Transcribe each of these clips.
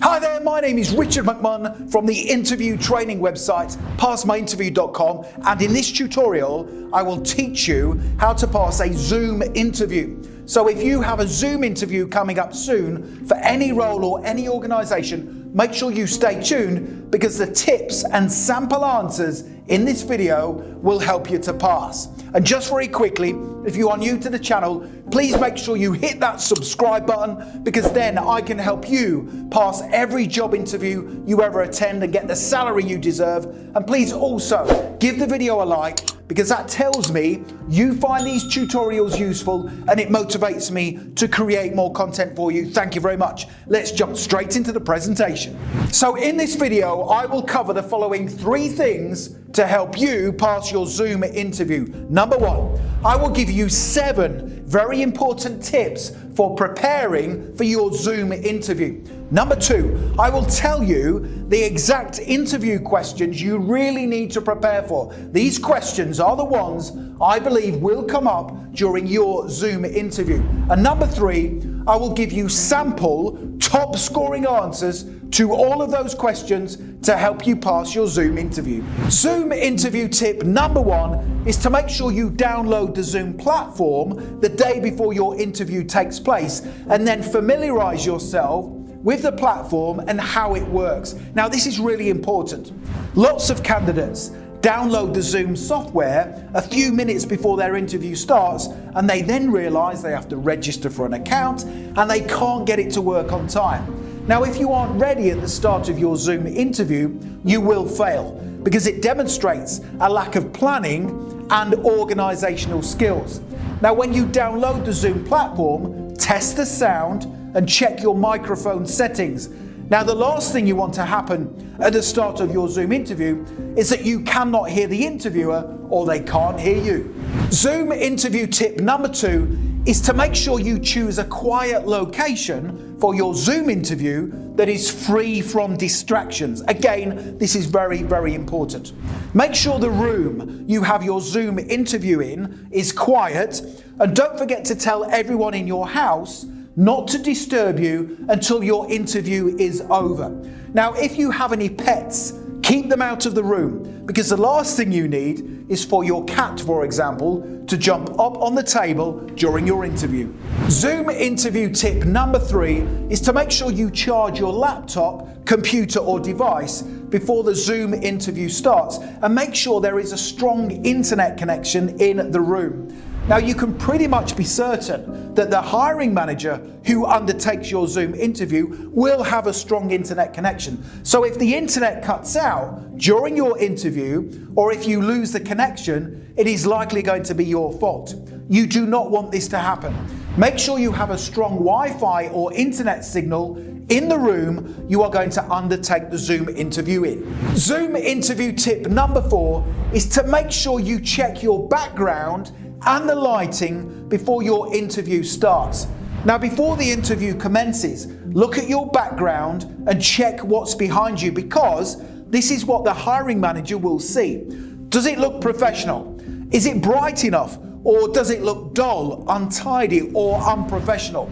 Hi there, my name is Richard McMunn from the interview training website passmyinterview.com, and in this tutorial I will teach you how to pass a Zoom interview. So if you have a Zoom interview coming up soon for any role or any organization, make sure you stay tuned because the tips and sample answers in this video will help you to pass. And just very quickly, if you are new to the channel, please make sure you hit that subscribe button because then I can help you pass every job interview you ever attend and get the salary you deserve. And please also give the video a like because that tells me you find these tutorials useful and it motivates me to create more content for you. Thank you very much. Let's jump straight into the presentation. So in this video, I will cover the following 3 things to help you pass your Zoom interview. Number 1, I will give you 7 very important tips for preparing for your Zoom interview. Number 2, I will tell you the exact interview questions you really need to prepare for. These questions are the ones I believe will come up during your Zoom interview. And number 3, I will give you sample top scoring answers to all of those questions to help you pass your Zoom interview. Zoom interview tip number 1 is to make sure you download the Zoom platform the day before your interview takes place and then familiarize yourself with the platform and how it works. Now, this is really important. Lots of candidates download the Zoom software a few minutes before their interview starts and they then realize they have to register for an account and they can't get it to work on time. Now, if you aren't ready at the start of your Zoom interview, you will fail because it demonstrates a lack of planning and organizational skills. Now, when you download the Zoom platform, test the sound and check your microphone settings. Now, the last thing you want to happen at the start of your Zoom interview is that you cannot hear the interviewer or they can't hear you. Zoom interview tip number 2 is to make sure you choose a quiet location for your Zoom interview that is free from distractions. Again, this is very, very important. Make sure the room you have your Zoom interview in is quiet, and don't forget to tell everyone in your house not to disturb you until your interview is over. Now, if you have any pets, keep them out of the room because the last thing you need is for your cat, for example, to jump up on the table during your interview. Zoom interview tip number 3 is to make sure you charge your laptop, computer or device before the Zoom interview starts and make sure there is a strong internet connection in the room. Now, you can pretty much be certain that the hiring manager who undertakes your Zoom interview will have a strong internet connection. So if the internet cuts out during your interview, or if you lose the connection, it is likely going to be your fault. You do not want this to happen. Make sure you have a strong Wi-Fi or internet signal in the room you are going to undertake the Zoom interview in. Zoom interview tip number 4 is to make sure you check your background and the lighting before your interview starts. Now, before the interview commences, look at your background and check what's behind you because this is what the hiring manager will see. Does it look professional? Is it bright enough? Or does it look dull, untidy, or unprofessional?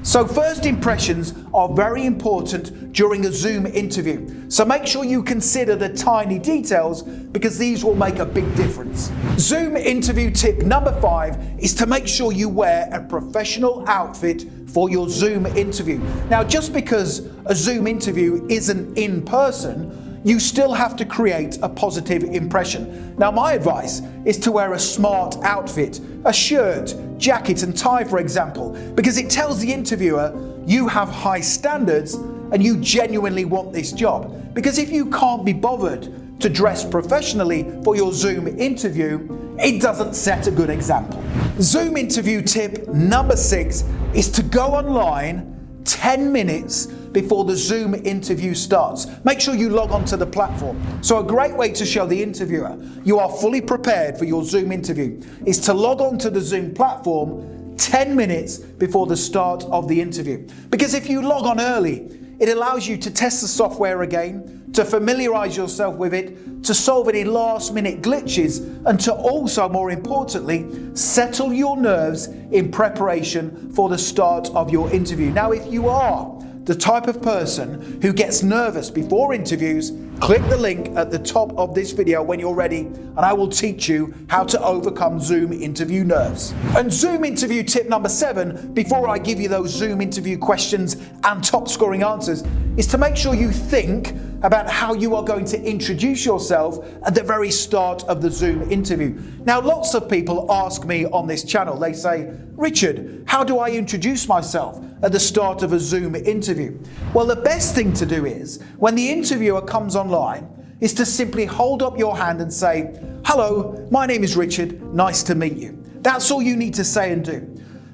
So first impressions are very important during a Zoom interview. So make sure you consider the tiny details because these will make a big difference. Zoom interview tip number 5 is to make sure you wear a professional outfit for your Zoom interview. Now, just because a Zoom interview isn't in person, you still have to create a positive impression. Now, my advice is to wear a smart outfit, a shirt, jacket and tie, for example, because it tells the interviewer you have high standards and you genuinely want this job. Because if you can't be bothered to dress professionally for your Zoom interview, it doesn't set a good example. Zoom interview tip number 6 is to go online 10 minutes before the Zoom interview starts. Make sure you log on to the platform. So a great way to show the interviewer you are fully prepared for your Zoom interview is to log on to the Zoom platform 10 minutes before the start of the interview. Because if you log on early, it allows you to test the software again, to familiarize yourself with it, to solve any last-minute glitches, and to also, more importantly, settle your nerves in preparation for the start of your interview. Now, if you are the type of person who gets nervous before interviews, click the link at the top of this video when you're ready, and I will teach you how to overcome Zoom interview nerves. And Zoom interview tip number 7, before I give you those Zoom interview questions and top scoring answers, is to make sure you think about how you are going to introduce yourself at the very start of the Zoom interview. Now, lots of people ask me on this channel, they say, Richard, how do I introduce myself at the start of a Zoom interview? Well, the best thing to do is, when the interviewer comes online, is to simply hold up your hand and say, hello, my name is Richard, nice to meet you. That's all you need to say and do.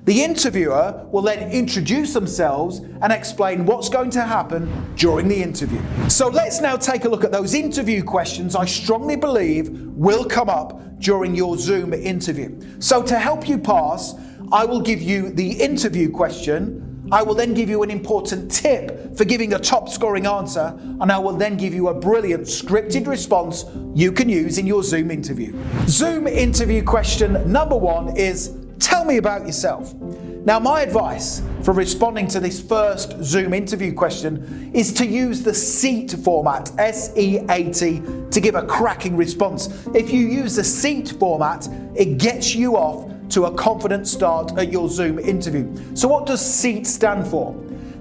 The interviewer will then introduce themselves and explain what's going to happen during the interview. So let's now take a look at those interview questions I strongly believe will come up during your Zoom interview. So to help you pass, I will give you the interview question. I will then give you an important tip for giving a top scoring answer, and I will then give you a brilliant scripted response you can use in your Zoom interview. Zoom interview question number 1 is, tell me about yourself. Now, my advice for responding to this first Zoom interview question is to use the SEAT format, S-E-A-T, to give a cracking response. If you use the SEAT format, it gets you off to a confident start at your Zoom interview. So what does SEAT stand for?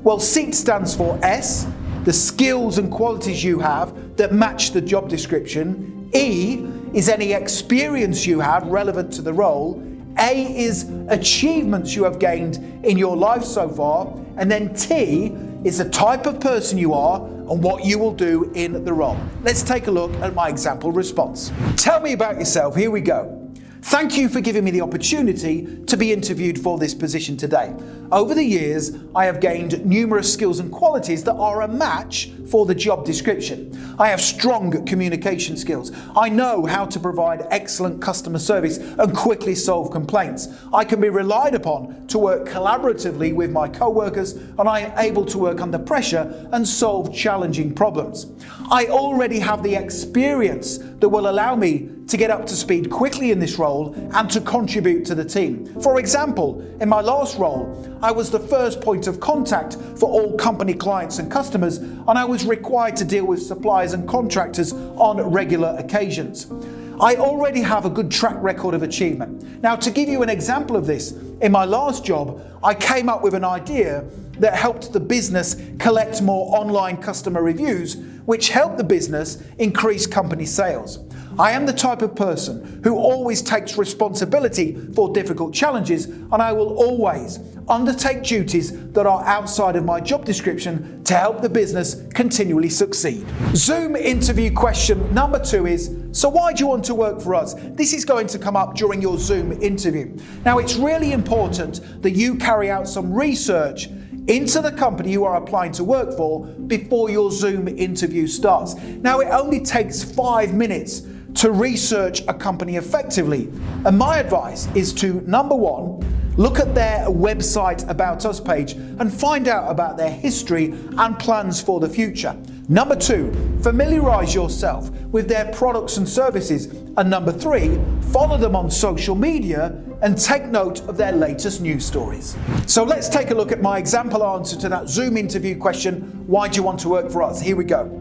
Well, SEAT stands for S, the skills and qualities you have that match the job description. E is any experience you have relevant to the role. A is achievements you have gained in your life so far. And then T is the type of person you are and what you will do in the role. Let's take a look at my example response. Tell me about yourself. Here we go. Thank you for giving me the opportunity to be interviewed for this position today. Over the years, I have gained numerous skills and qualities that are a match for the job description. I have strong communication skills. I know how to provide excellent customer service and quickly solve complaints. I can be relied upon to work collaboratively with my co-workers, and I am able to work under pressure and solve challenging problems. I already have the experience that will allow me to get up to speed quickly in this role and to contribute to the team. For example, in my last role, I was the first point of contact for all company clients and customers, and I was required to deal with suppliers and contractors on regular occasions. I already have a good track record of achievement. Now, to give you an example of this, in my last job, I came up with an idea that helped the business collect more online customer reviews, which helped the business increase company sales. I am the type of person who always takes responsibility for difficult challenges, and I will always undertake duties that are outside of my job description to help the business continually succeed. Zoom interview question number 2 is, so why do you want to work for us? This is going to come up during your Zoom interview. Now, it's really important that you carry out some research into the company you are applying to work for before your Zoom interview starts. Now, it only takes 5 minutes to research a company effectively. And my advice is to, number 1, look at their website About Us page and find out about their history and plans for the future. Number 2, familiarize yourself with their products and services. And number 3, follow them on social media and take note of their latest news stories. So let's take a look at my example answer to that Zoom interview question, why do you want to work for us? Here we go.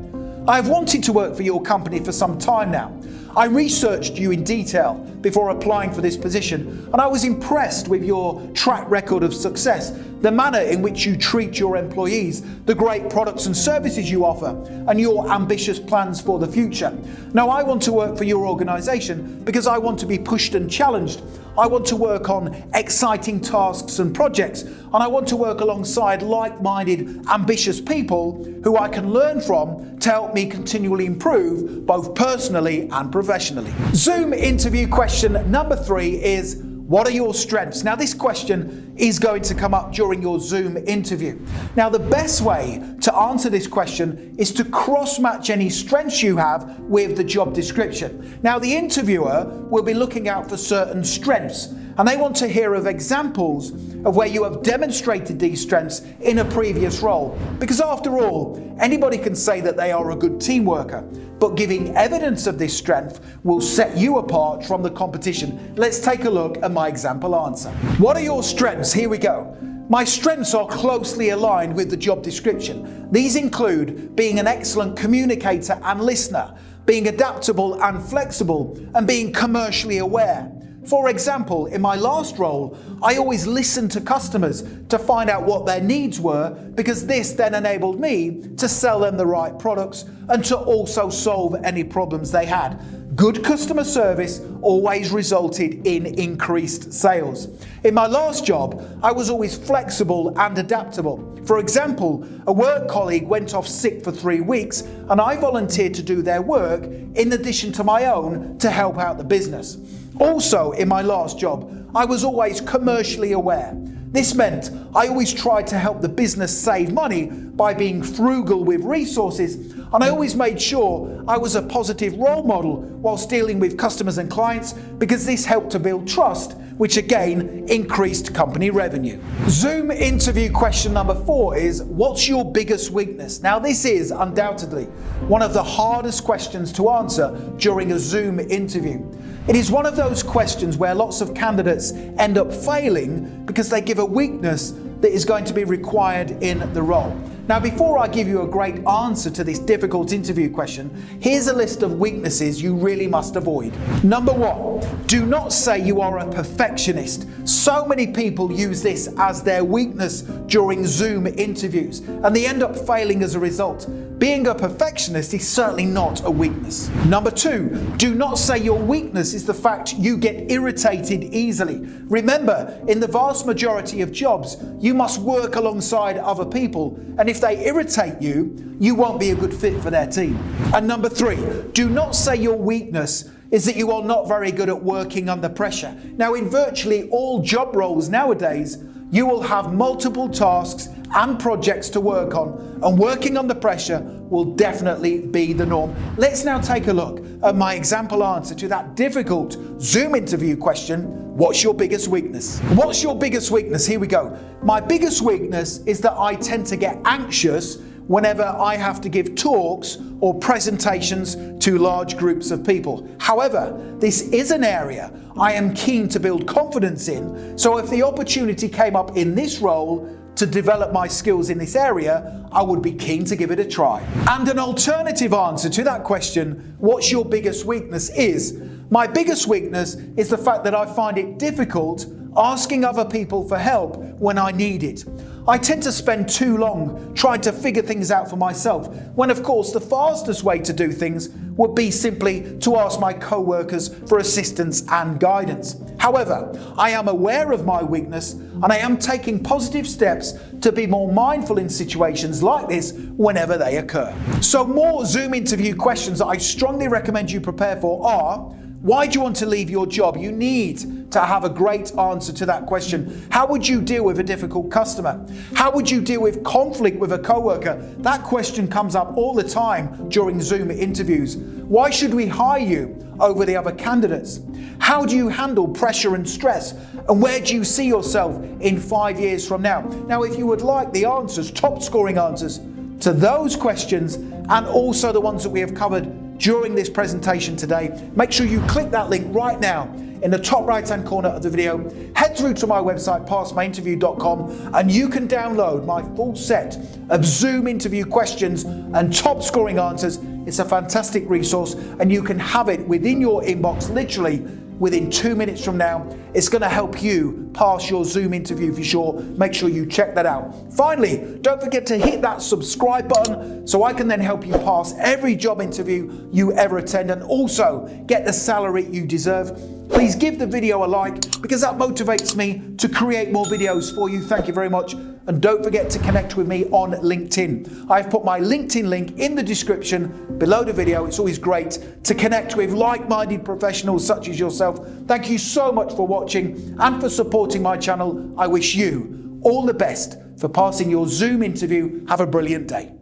I have wanted to work for your company for some time now. I researched you in detail before applying for this position, and I was impressed with your track record of success, the manner in which you treat your employees, the great products and services you offer, and your ambitious plans for the future. Now, I want to work for your organization because I want to be pushed and challenged. I want to work on exciting tasks and projects, and I want to work alongside like-minded, ambitious people who I can learn from to help me continually improve both personally and professionally. Zoom interview question number 3 is, what are your strengths? Now, this question is going to come up during your Zoom interview. Now, the best way to answer this question is to cross-match any strengths you have with the job description. Now, the interviewer will be looking out for certain strengths, and they want to hear of examples of where you have demonstrated these strengths in a previous role. Because after all, anybody can say that they are a good team worker, but giving evidence of this strength will set you apart from the competition. Let's take a look at my example answer. What are your strengths? Here we go. My strengths are closely aligned with the job description. These include being an excellent communicator and listener, being adaptable and flexible, and being commercially aware. For example, in my last role, I always listened to customers to find out what their needs were, because this then enabled me to sell them the right products and to also solve any problems they had. Good customer service always resulted in increased sales. In my last job, I was always flexible and adaptable. For example, a work colleague went off sick for 3 weeks and I volunteered to do their work in addition to my own to help out the business. Also, in my last job, I was always commercially aware. This meant I always tried to help the business save money by being frugal with resources, and I always made sure I was a positive role model whilst dealing with customers and clients, because this helped to build trust, which again increased company revenue. Zoom interview question number 4 is, what's your biggest weakness? Now, this is undoubtedly one of the hardest questions to answer during a Zoom interview. It is one of those questions where lots of candidates end up failing because they give a weakness that is going to be required in the role. Now, before I give you a great answer to this difficult interview question, here's a list of weaknesses you really must avoid. Number 1, do not say you are a perfectionist. So many people use this as their weakness during Zoom interviews, and they end up failing as a result. Being a perfectionist is certainly not a weakness. Number 2, do not say your weakness is the fact you get irritated easily. Remember, in the vast majority of jobs, you must work alongside other people, and if they irritate you, you won't be a good fit for their team. And number 3, do not say your weakness is that you are not very good at working under pressure. Now, in virtually all job roles nowadays, you will have multiple tasks and projects to work on, and working under pressure will definitely be the norm. Let's now take a look at my example answer to that difficult Zoom interview question. What's your biggest weakness? What's your biggest weakness? Here we go. My biggest weakness is that I tend to get anxious whenever I have to give talks or presentations to large groups of people. However, this is an area I am keen to build confidence in, so if the opportunity came up in this role to develop my skills in this area, I would be keen to give it a try. And an alternative answer to that question, what's your biggest weakness, is my biggest weakness is the fact that I find it difficult asking other people for help when I need it. I tend to spend too long trying to figure things out for myself, when of course the fastest way to do things would be simply to ask my co-workers for assistance and guidance. However, I am aware of my weakness and I am taking positive steps to be more mindful in situations like this whenever they occur. So more Zoom interview questions that I strongly recommend you prepare for are: why do you want to leave your job? You need to have a great answer to that question. How would you deal with a difficult customer? How would you deal with conflict with a coworker? That question comes up all the time during Zoom interviews. Why should we hire you over the other candidates? How do you handle pressure and stress? And where do you see yourself in 5 years from now? Now, if you would like the answers, top scoring answers to those questions, and also the ones that we have covered during this presentation today, make sure you click that link right now in the top right hand corner of the video. Head through to my website, passmyinterview.com, and you can download my full set of Zoom interview questions and top scoring answers. It's a fantastic resource and you can have it within your inbox literally within 2 minutes from now. It's going to help you pass your Zoom interview for sure. Make sure you check that out. Finally, don't forget to hit that subscribe button so I can then help you pass every job interview you ever attend and also get the salary you deserve. Please give the video a like because that motivates me to create more videos for you. Thank you very much. And don't forget to connect with me on LinkedIn. I've put my LinkedIn link in the description below the video. It's always great to connect with like-minded professionals such as yourself. Thank you so much for watching and for supporting my channel. I wish you all the best for passing your Zoom interview. Have a brilliant day.